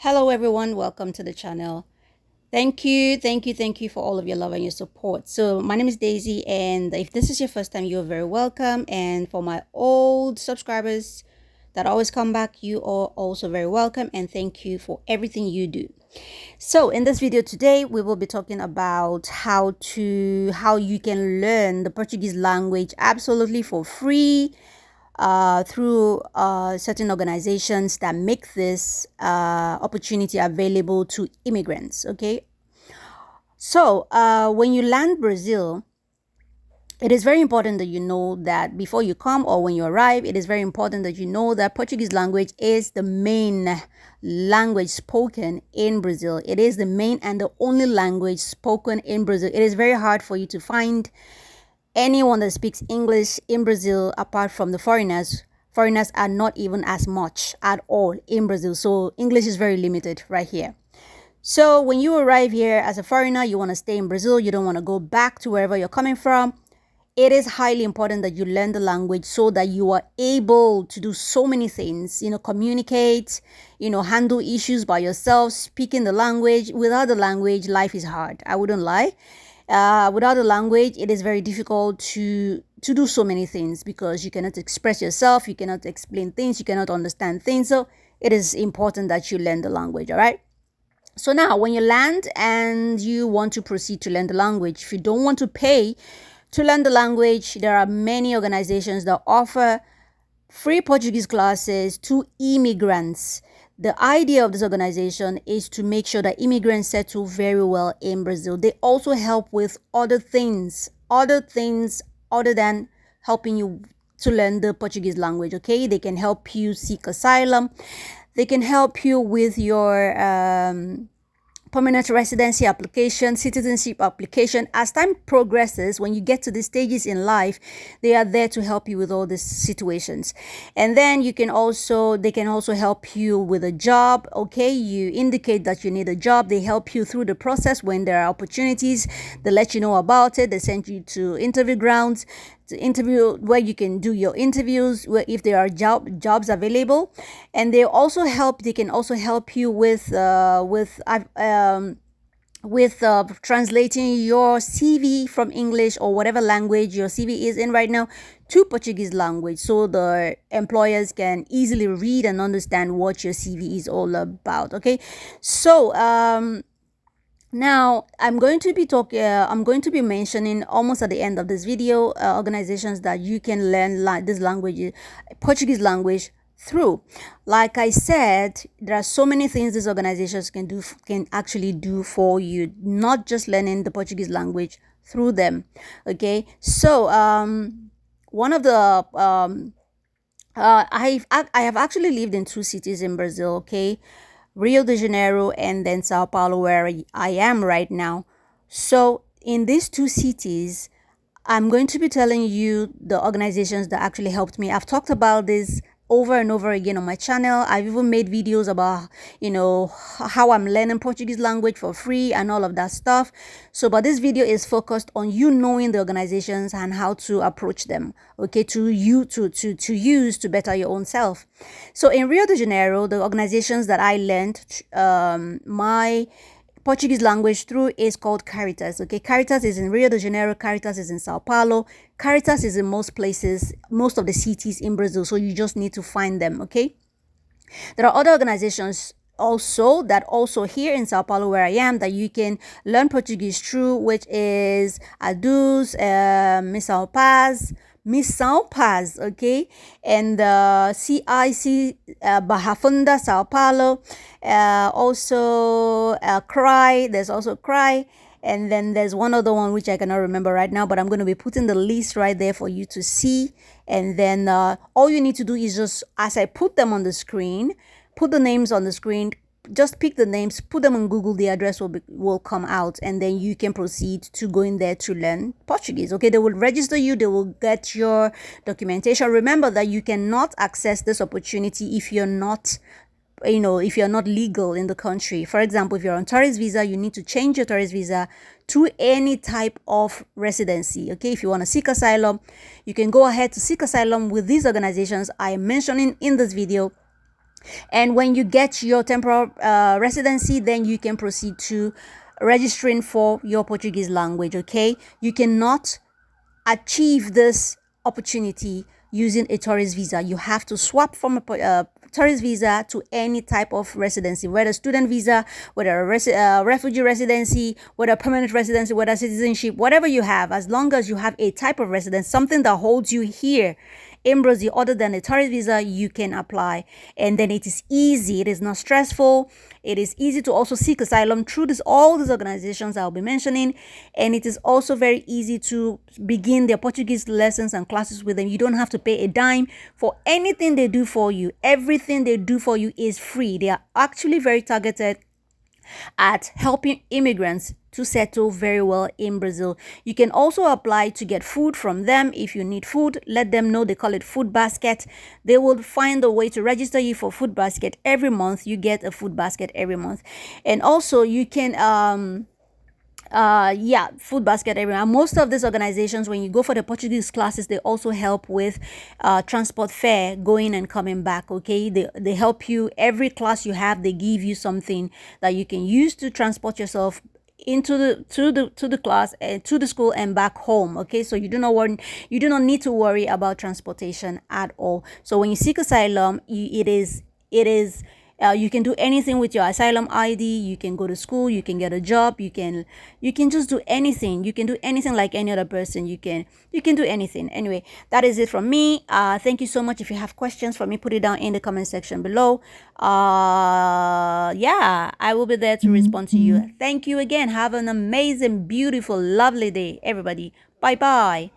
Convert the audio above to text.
Hello everyone, welcome to the channel. Thank you for all of your love and your support. So my name is Daisy, and if this is your first time, you're very welcome. And for my old subscribers that always come back, you are also very welcome, and thank you for everything you do. So in this video today, we will be talking about how you can learn the Portuguese language absolutely for free through certain organizations that make this opportunity available to immigrants. Okay, so when you land Brazil, it is very important that you know that before you come or when you arrive, it is very important that you know that Portuguese language is the main language spoken in Brazil. It is the main and the only language spoken in Brazil. It is very hard for you to find anyone that speaks English in Brazil apart from the foreigners. Foreigners are not even as much at all in Brazil. So English is very limited right here. So when you arrive here as a foreigner, you want to stay in Brazil, you don't want to go back to wherever you're coming from. It is highly important that you learn the language so that you are able to do so many things, communicate, handle issues by yourself, speaking the language. Without the language, life is hard. I wouldn't lie. Without the language, it is very difficult to do so many things because you cannot express yourself, you cannot explain things, you cannot understand things. So it is important that you learn the language, all right? So now when you land and you want to proceed to learn the language, if you don't want to pay to learn the language, there are many organizations that offer free Portuguese classes to immigrants. The idea of this organization is to make sure that immigrants settle very well in Brazil. They also help with other things other than helping you to learn the Portuguese language. Okay, they can help you seek asylum. They can help you with your permanent residency application, citizenship application. As time progresses, when you get to these stages in life, they are there to help you with all these situations. And then they can also help you with a job. Okay, you indicate that you need a job. They help you through the process. When there are opportunities, they let you know about it. They send you to interview grounds, to interview where you can do your interviews, where if there are jobs available. And they can also help you with translating your CV from English or whatever language your CV is in right now to Portuguese language, so the employers can easily read and understand what your CV is all about. Okay, so now I'm going to be mentioning almost at the end of this video organizations that you can learn this language, Portuguese language, through. Like I said, there are so many things these organizations can actually do for you, not just learning the Portuguese language through them. Okay, so one of the I have actually lived in two cities in Brazil. Okay, Rio de Janeiro and then Sao Paulo, where I am right now. So in these two cities, I'm going to be telling you the organizations that actually helped me. I've talked about this over and over again on my channel. I've even made videos about, how I'm learning Portuguese language for free and all of that stuff. So, but this video is focused on you knowing the organizations and how to approach them, okay, to use to better your own self. So in Rio de Janeiro, the organizations that I learned my Portuguese language through is called Caritas. Okay, Caritas is in Rio de Janeiro, Caritas is in Sao Paulo, Caritas is in most places, most of the cities in Brazil. So you just need to find them. Okay, there are other organizations also here in Sao Paulo, where I am, that you can learn Portuguese through, which is Aduz, Missão Paz, okay, and CIC Barra Funda, Sao Paulo, also Cry. There's also Cry, and then there's one other one which I cannot remember right now, but I'm going to be putting the list right there for you to see. And then all you need to do is just, as I put them on the screen, put the names on the screen, just pick the names, put them on Google, the address will come out, and then you can proceed to go in there to learn Portuguese. Okay, they will register you, they will get your documentation. Remember that you cannot access this opportunity if you're not legal in the country. For example, if you're on tourist visa, you need to change your tourist visa to any type of residency. Okay, if you want to seek asylum, you can go ahead to seek asylum with these organizations I am mentioning in this video. And when you get your temporary residency, then you can proceed to registering for your Portuguese language. Okay, you cannot achieve this opportunity using a tourist visa. You have to swap from a tourist visa to any type of residency, whether student visa, whether a refugee residency, whether permanent residency, whether citizenship, whatever you have, as long as you have a type of residence, something that holds you here in Brazil other than a tourist visa, you can apply. And then it is easy, it is not stressful. It is easy to also seek asylum through all these organizations I'll be mentioning. And it is also very easy to begin their Portuguese lessons and classes with them. You don't have to pay a dime for anything they do for you. Everything they do for you is free. They are actually very targeted at helping immigrants to settle very well in Brazil. You can also apply to get food from them. If you need food, let them know. They call it food basket. They will find a way to register you for food basket every month. You get a food basket every month. And also you can yeah, food basket everywhere. Most of these organizations, when you go for the Portuguese classes, they also help with transport fare going and coming back. Okay, they help you every class you have. They give you something that you can use to transport yourself into the class and to the school and back home. Okay, so you do not need to worry about transportation at all. So when you seek asylum, it is you can do anything with your asylum ID. You can go to school, you can get a job, you can just do anything. You can do anything like any other person. You can do anything. Anyway, that is it from me. Thank you so much. If you have questions for me, put it down in the comment section below. Yeah, I will be there to respond to you. Thank you again. Have an amazing, beautiful, lovely day, everybody. Bye bye.